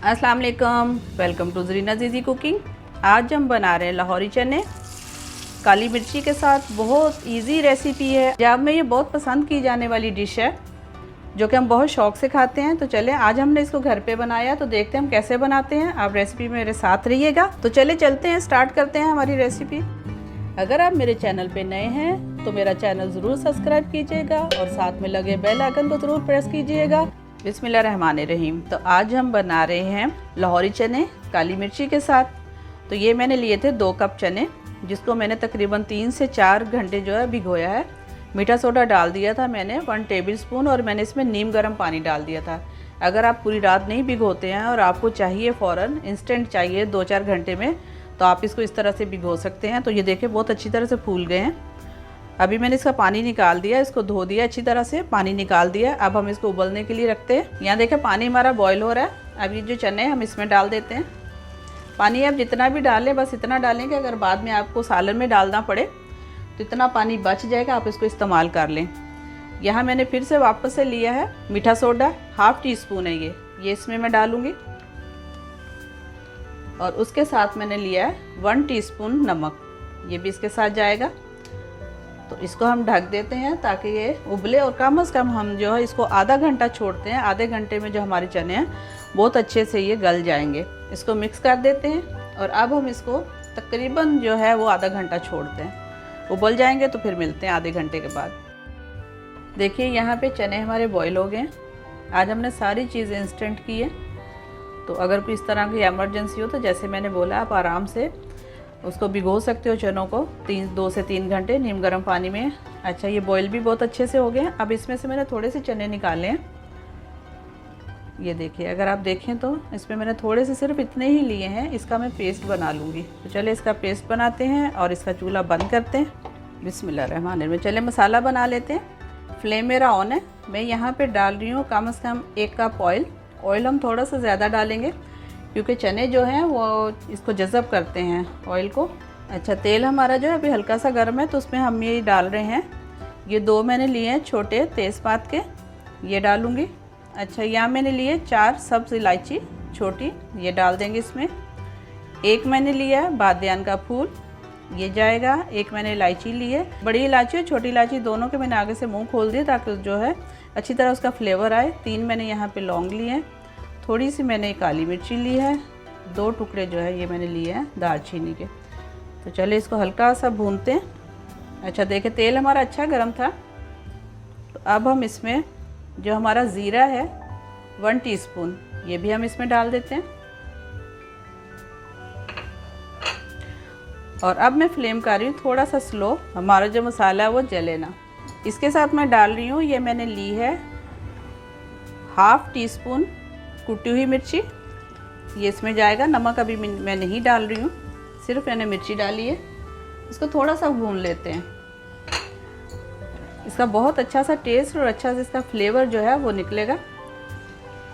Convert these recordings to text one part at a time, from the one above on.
अस्सलाम वालेकुम, welcome to Zarina ज़ीज़ी cooking. आज हम बना रहे हैं लाहौरी चने काली मिर्ची के साथ। बहुत इजी रेसिपी है। पंजाब में ये बहुत पसंद की जाने वाली डिश है जो कि हम बहुत शौक़ से खाते हैं। तो चलें, आज हमने इसको घर पे बनाया तो देखते हैं हम कैसे बनाते हैं। आप रेसिपी मेरे साथ रहिएगा। तो चले चलते हैं, स्टार्ट करते हैं हमारी रेसिपी। अगर आप मेरे चैनल पे नए हैं तो मेरा चैनल ज़रूर सब्सक्राइब कीजिएगा और साथ में लगे बेल आइकन को ज़रूर प्रेस कीजिएगा। बिस्मिल्लाहिर्रहमानिर्रहीम। तो आज हम बना रहे हैं लाहौरी चने काली मिर्ची के साथ। तो ये मैंने लिए थे 2 कप चने, जिसको मैंने तकरीबन 3 से 4 घंटे जो है भिगोया है। मीठा सोडा डाल दिया था मैंने 1 टेबल स्पून, और मैंने इसमें नीम गर्म पानी डाल दिया था। अगर आप पूरी रात नहीं भिगोते हैं और आपको चाहिए फ़ौरन इंस्टेंट चाहिए 2-4 घंटे में, तो आप इसको इस तरह से भिगो सकते हैं। तो ये देखिए बहुत अच्छी तरह से फूल गए हैं। अभी मैंने इसका पानी निकाल दिया, इसको धो दिया अच्छी तरह से, पानी निकाल दिया। अब हम इसको उबलने के लिए रखते हैं। यहाँ देखें पानी हमारा बॉईल हो रहा है। अब ये जो चने हम इसमें डाल देते हैं। पानी आप जितना भी डालें बस इतना डालें कि अगर बाद में आपको सालन में डालना पड़े तो इतना पानी बच जाएगा, आप इसको इस्तेमाल कर लें। यहाँ मैंने फिर से वापस से लिया है मीठा सोडा, 1/2 टीस्पून है ये इसमें मैं डालूँगी। और उसके साथ मैंने लिया है 1 टीस्पून नमक, ये भी इसके साथ जाएगा। तो इसको हम ढक देते हैं ताकि ये उबले, और कम से कम हम जो है इसको आधा घंटा छोड़ते हैं। आधे घंटे में जो हमारे चने हैं बहुत अच्छे से ये गल जाएंगे। इसको मिक्स कर देते हैं और अब हम इसको तकरीबन जो है वो आधा घंटा छोड़ते हैं। उबल जाएंगे तो फिर मिलते हैं आधे घंटे के बाद। देखिए यहाँ पे चने हमारे बॉईल हो गए हैं। आज हमने सारी चीज़ें इंस्टेंट की है। तो अगर कोई इस तरह की इमरजेंसी हो तो जैसे मैंने बोला आप आराम से उसको भिगो सकते हो चनों को 2 से 3 घंटे नीम गर्म पानी में। अच्छा, ये बॉईल भी बहुत अच्छे से हो गए हैं। अब इसमें से मैंने थोड़े से चने निकाले हैं। ये देखिए, अगर आप देखें तो इसमें मैंने थोड़े से सिर्फ इतने ही लिए हैं। इसका मैं पेस्ट बना लूँगी। तो चले इसका पेस्ट बनाते हैं और इसका चूल्हा बंद करते हैं। बिस्मिल्लाहिर्रहमानिर्रहीम। चले मसाला बना लेते हैं। फ्लेम मेरा ऑन है। मैं यहाँ पर डाल रही हूँ कम से कम 1 कप ऑयल। ऑयल हम थोड़ा सा ज़्यादा डालेंगे क्योंकि चने जो हैं वो इसको जज़ब करते हैं ऑयल को। अच्छा, तेल हमारा जो है अभी हल्का सा गर्म है तो उसमें हम ये डाल रहे हैं। ये 2 मैंने लिए हैं छोटे तेज़पात के, ये डालूँगी। अच्छा, यहाँ मैंने लिए 4 सब्ज़ इलायची छोटी, ये डाल देंगे इसमें। 1 मैंने लिया है बादियान का फूल, ये जाएगा। 1 मैंने इलायची ली है, बड़ी इलायची और छोटी इलायची दोनों के मैंने आगे से मुँह खोल दिए ताकि जो है अच्छी तरह उसका फ्लेवर आए। 3 मैंने यहाँ पर लौंग लिए हैं। थोड़ी सी मैंने काली मिर्ची ली है। 2 टुकड़े जो है ये मैंने लिए हैं दालचीनी के। तो चले इसको हल्का सा भूनते हैं। अच्छा, देखें तेल हमारा अच्छा गर्म था। तो अब हम इसमें जो हमारा ज़ीरा है 1 टीस्पून, ये भी हम इसमें डाल देते हैं। और अब मैं फ्लेम कर रही हूँ थोड़ा सा स्लो, हमारा जो मसाला है वो जले ना। इसके साथ मैं डाल रही हूँ, ये मैंने ली है 1/2 टीस्पून कुटी हुई मिर्ची, ये इसमें जाएगा। नमक अभी मैं नहीं डाल रही हूँ, सिर्फ मैंने मिर्ची डाली है। इसको थोड़ा सा भून लेते हैं। इसका बहुत अच्छा सा टेस्ट और अच्छा सा इसका फ्लेवर जो है वो निकलेगा।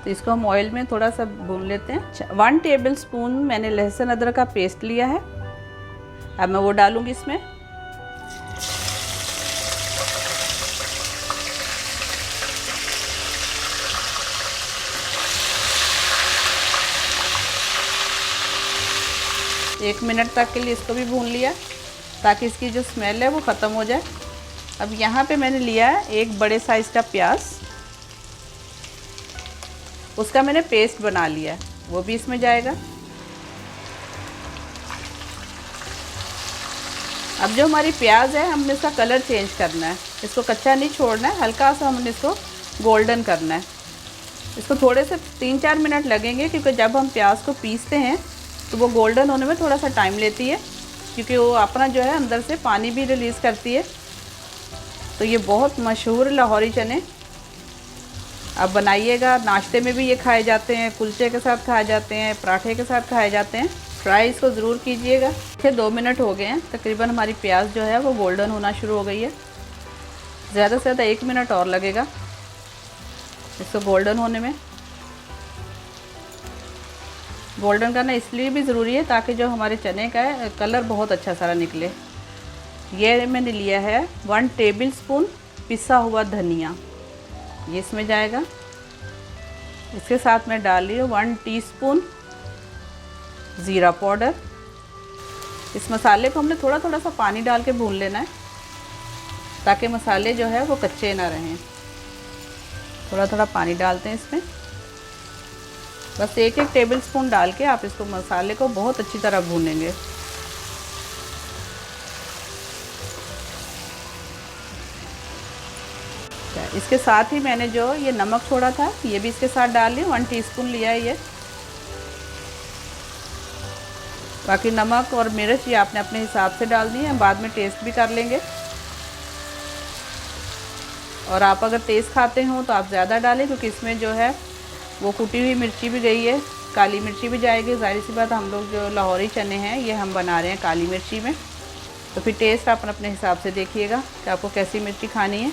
तो इसको हम ऑयल में थोड़ा सा भून लेते हैं। 1 टेबल स्पून मैंने लहसुन अदरक का पेस्ट लिया है। अब मैं वो डालूँगी इसमें। एक मिनट तक के लिए इसको भी भून लिया ताकि इसकी जो स्मेल है वो ख़त्म हो जाए। अब यहाँ पे मैंने लिया है 1 बड़े साइज़ का प्याज, उसका मैंने पेस्ट बना लिया है, वो भी इसमें जाएगा। अब जो हमारी प्याज है हमने इसका कलर चेंज करना है, इसको कच्चा नहीं छोड़ना है, हल्का सा हमने इसको गोल्डन करना है। इसको थोड़े से 3-4 मिनट लगेंगे क्योंकि जब हम प्याज को पीसते हैं तो वो गोल्डन होने में थोड़ा सा टाइम लेती है, क्योंकि वो अपना जो है अंदर से पानी भी रिलीज़ करती है। तो ये बहुत मशहूर लाहौरी चने आप बनाइएगा। नाश्ते में भी ये खाए जाते हैं, कुलचे के साथ खाए जाते हैं, पराठे के साथ खाए जाते हैं। ट्राई इसको ज़रूर कीजिएगा। फिर 2 मिनट हो गए हैं, तकरीबन हमारी प्याज जो है वो गोल्डन होना शुरू हो गई है। ज़्यादा से ज़्यादा 1 मिनट और लगेगा इसको गोल्डन होने में। गोल्डन करना इसलिए भी ज़रूरी है ताकि जो हमारे चने का है कलर बहुत अच्छा सारा निकले। ये मैंने लिया है 1 टेबल स्पून पिसा हुआ धनिया, ये इसमें जाएगा। इसके साथ मैं डाल रही हूँ 1 टीस्पून ज़ीरा पाउडर। इस मसाले को हमने थोड़ा थोड़ा सा पानी डाल के भून लेना है ताकि मसाले जो है वो कच्चे ना रहें। थोड़ा थोड़ा पानी डालते हैं इसमें, बस 1-1 टेबल स्पून डाल के आप इसको मसाले को बहुत अच्छी तरह भूनेंगे। इसके साथ ही मैंने जो ये नमक छोड़ा था ये भी इसके साथ डाल ली, 1 टीस्पून लिया है ये। बाकी नमक और मिर्च ये आपने अपने हिसाब से डाल दी है, बाद में टेस्ट भी कर लेंगे। और आप अगर तेज़ खाते हो तो आप ज़्यादा डालें, क्योंकि इसमें जो है वो कुटी हुई मिर्ची भी गई है, काली मिर्ची भी जाएगी। ज़ाहिर सी बात, हम लोग जो लाहौरी चने हैं ये हम बना रहे हैं काली मिर्ची में, तो फिर टेस्ट आप अपने हिसाब से देखिएगा कि आपको कैसी मिर्ची खानी है।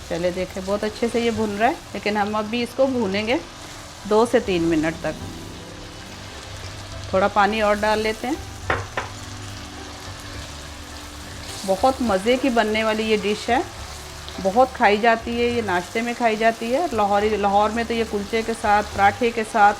चले देखें बहुत अच्छे से ये भुन रहा है, लेकिन हम अभी इसको भूनेंगे 2 से 3 मिनट तक। थोड़ा पानी और डाल लेते हैं। बहुत मज़े की बनने वाली ये डिश है, बहुत खाई जाती है, ये नाश्ते में खाई जाती है। लाहौर में तो ये कुलचे के साथ, पराठे के साथ,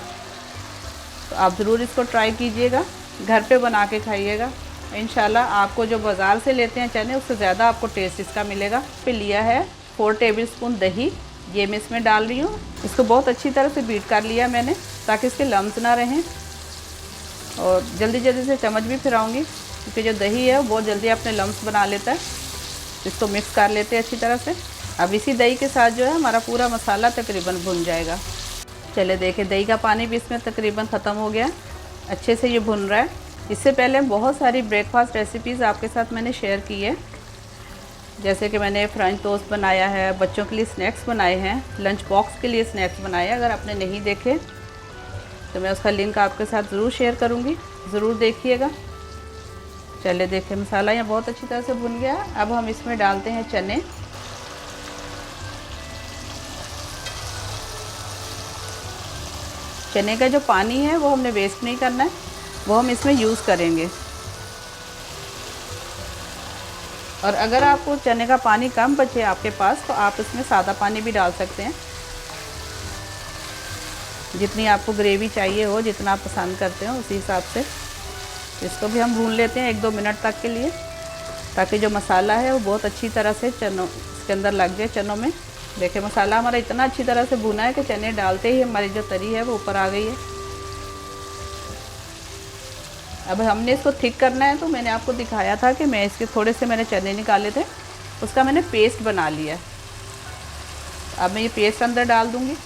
तो आप ज़रूर इसको ट्राई कीजिएगा, घर पे बना के खाइएगा। इंशाल्लाह आपको जो बाज़ार से लेते हैं चने उससे ज़्यादा आपको टेस्ट इसका मिलेगा। पे लिया है 4 टेबल स्पून दही, ये मैं इसमें डाल रही हूँ। इसको बहुत अच्छी तरह से बीट कर लिया मैंने ताकि इसके लम्स ना रहें, और जल्दी जल्दी से चम्मच भी फिराऊंगी क्योंकि जो दही है वो बहुत जल्दी अपने लम्स बना लेता है। इसको मिक्स कर लेते हैं अच्छी तरह से। अब इसी दही के साथ जो है हमारा पूरा मसाला तकरीबन भुन जाएगा। चले देखें दही का पानी भी इसमें तकरीबन ख़त्म हो गया, अच्छे से ये भुन रहा है। इससे पहले बहुत सारी ब्रेकफास्ट रेसिपीज़ आपके साथ मैंने शेयर की है, जैसे कि मैंने फ्रेंच टोस्ट बनाया है, बच्चों के लिए स्नैक्स बनाए हैं, लंच बॉक्स के लिए स्नैक्स बनाए हैं। अगर आपने नहीं देखे तो मैं उसका लिंक आपके साथ ज़रूर शेयर करूँगी, ज़रूर देखिएगा। चले देखें मसाला यहाँ बहुत अच्छी तरह से भुन गया। अब हम इसमें डालते हैं चने। चने का जो पानी है वो हमने वेस्ट नहीं करना है, वो हम इसमें यूज़ करेंगे। और अगर आपको चने का पानी कम बचे आपके पास तो आप इसमें सादा पानी भी डाल सकते हैं, जितनी आपको ग्रेवी चाहिए हो, जितना आप पसंद करते हो उसी हिसाब से। इसको भी हम भून लेते हैं 1-2 मिनट तक के लिए, ताकि जो मसाला है वो बहुत अच्छी तरह से चनों इसके अंदर लग जाए चनों में। देखिए मसाला हमारा इतना अच्छी तरह से भुना है कि चने डालते ही हमारी जो तरी है वो ऊपर आ गई है। अब हमने इसको थिक करना है, तो मैंने आपको दिखाया था कि मैं इसके थोड़े से मैंने चने निकाले थे, उसका मैंने पेस्ट बना लिया है। अब मैं ये पेस्ट अंदर डाल दूँगी।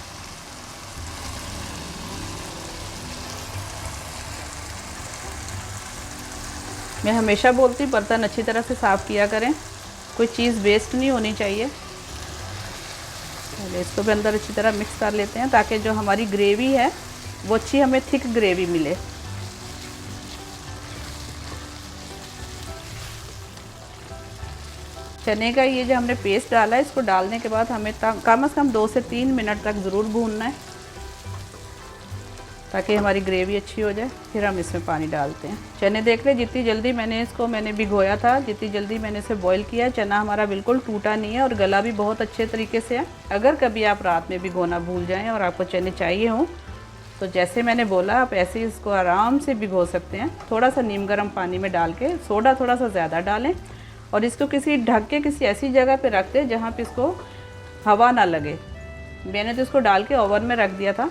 मैं हमेशा बोलती हूँ बर्तन अच्छी तरह से साफ़ किया करें, कोई चीज़ वेस्ट नहीं होनी चाहिए। पहले इसको भी अंदर अच्छी तरह मिक्स कर लेते हैं ताकि जो हमारी ग्रेवी है वो अच्छी हमें थिक ग्रेवी मिले। चने का ये जो हमने पेस्ट डाला है, इसको डालने के बाद हमें कम से कम 2 से 3 मिनट तक ज़रूर भूनना है ताकि हमारी ग्रेवी अच्छी हो जाए। फिर हम इसमें पानी डालते हैं। चने देख रहे जितनी जल्दी मैंने भिगोया था, जितनी जल्दी मैंने इसे बॉईल किया, चना हमारा बिल्कुल टूटा नहीं है और गला भी बहुत अच्छे तरीके से है। अगर कभी आप रात में भिगोना भूल जाएं और आपको चने चाहिए हों तो जैसे मैंने बोला आप ऐसे इसको आराम से भिगो सकते हैं। थोड़ा सा नीम गर्म पानी में डाल के, सोडा थोड़ा सा ज़्यादा डालें और इसको किसी ढक के किसी ऐसी जगह पे रख दें जहाँ पे इसको हवा ना लगे। मैंने तो इसको डाल के ओवन में रख दिया था,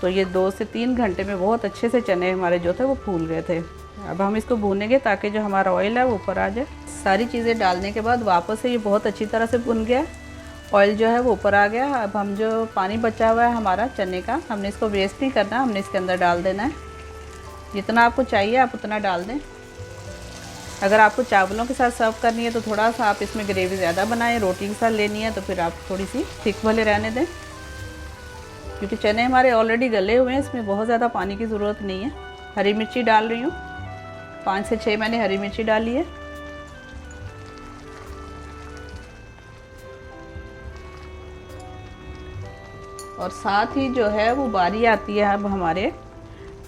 तो ये 2 से 3 घंटे में बहुत अच्छे से चने हमारे जो थे वो फूल गए थे। अब हम इसको भूनेंगे ताकि जो हमारा ऑयल है वो ऊपर आ जाए। सारी चीज़ें डालने के बाद वापस से ये बहुत अच्छी तरह से भुन गया, ऑयल जो है वो ऊपर आ गया। अब हम जो पानी बचा हुआ है हमारा चने का, हमने इसको वेस्ट नहीं करना, हमने इसके अंदर डाल देना है। जितना आपको चाहिए आप उतना डाल दें। अगर आपको चावलों के साथ सर्व करनी है तो थोड़ा सा आप इसमें ग्रेवी ज़्यादा बनाएं, रोटी के साथ लेनी है तो फिर आप थोड़ी सी थिक वाले रहने दें, क्योंकि चने हमारे ऑलरेडी गले हुए हैं, इसमें बहुत ज़्यादा पानी की ज़रूरत नहीं है। हरी मिर्ची डाल रही हूँ, 5 से 6 मैंने हरी मिर्ची डाली है। और साथ ही जो है वो बारी आती है अब हमारे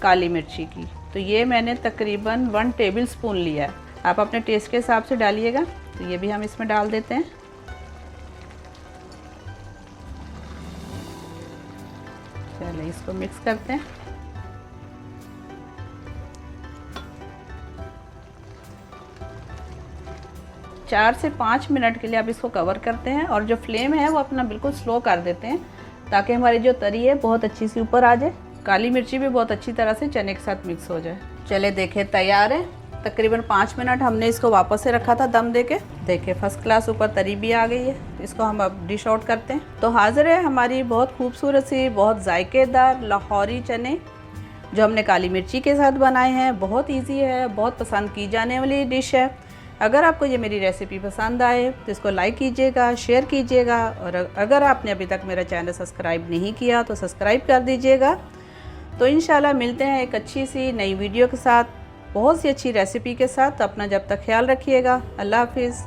काली मिर्ची की, तो ये मैंने तकरीबन 1 टेबल स्पून लिया है। आप अपने टेस्ट के हिसाब से डालिएगा। तो ये भी हम इसमें डाल देते हैं। चलिए इसको मिक्स करते हैं। चार से 5 मिनट के लिए आप इसको कवर करते हैं और जो फ्लेम है वो अपना बिल्कुल स्लो कर देते हैं ताकि हमारी जो तरी है बहुत अच्छी सी ऊपर आ जाए, काली मिर्ची भी बहुत अच्छी तरह से चने के साथ मिक्स हो जाए। चले देखिए तैयार है। तकरीबन 5 मिनट हमने इसको वापस से रखा था दम देके। देखिए फर्स्ट क्लास ऊपर तरी भी आ गई है। इसको हम अब डिश आउट करते हैं। तो हाजिर है हमारी बहुत खूबसूरत सी, बहुत जायकेदार लाहौरी चने जो हमने काली मिर्ची के साथ बनाए हैं। बहुत ईजी है, बहुत पसंद की जाने वाली डिश है। अगर आपको ये मेरी रेसिपी पसंद आए तो इसको लाइक कीजिएगा, शेयर कीजिएगा और अगर आपने अभी तक मेरा चैनल सब्सक्राइब नहीं किया तो सब्सक्राइब कर दीजिएगा। तो इंशाल्लाह मिलते हैं एक अच्छी सी नई वीडियो के साथ, बहुत सी अच्छी रेसिपी के साथ। अपना जब तक ख्याल रखिएगा। अल्लाह हाफिज़।